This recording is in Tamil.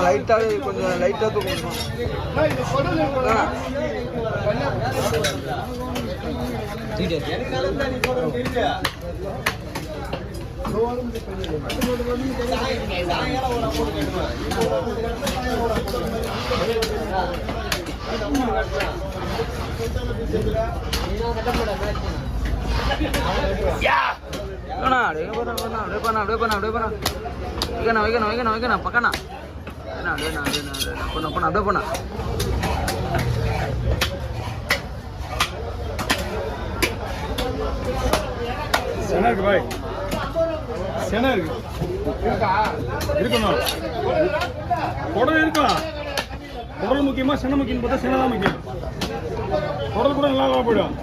லைட்டாக கொஞ்சம் லைட்டாக தூக்கணும். பக்கண்ணா அப்படியே பண்ண செனா இருக்கு பாய், செனா இருக்கு இருக்கணும். குடல் இருக்கலாம். குடல் முக்கியமா சென முக்கியம் பார்த்தா சென தான் முக்கியம். குடல் கூட நல்லா போயிடும்.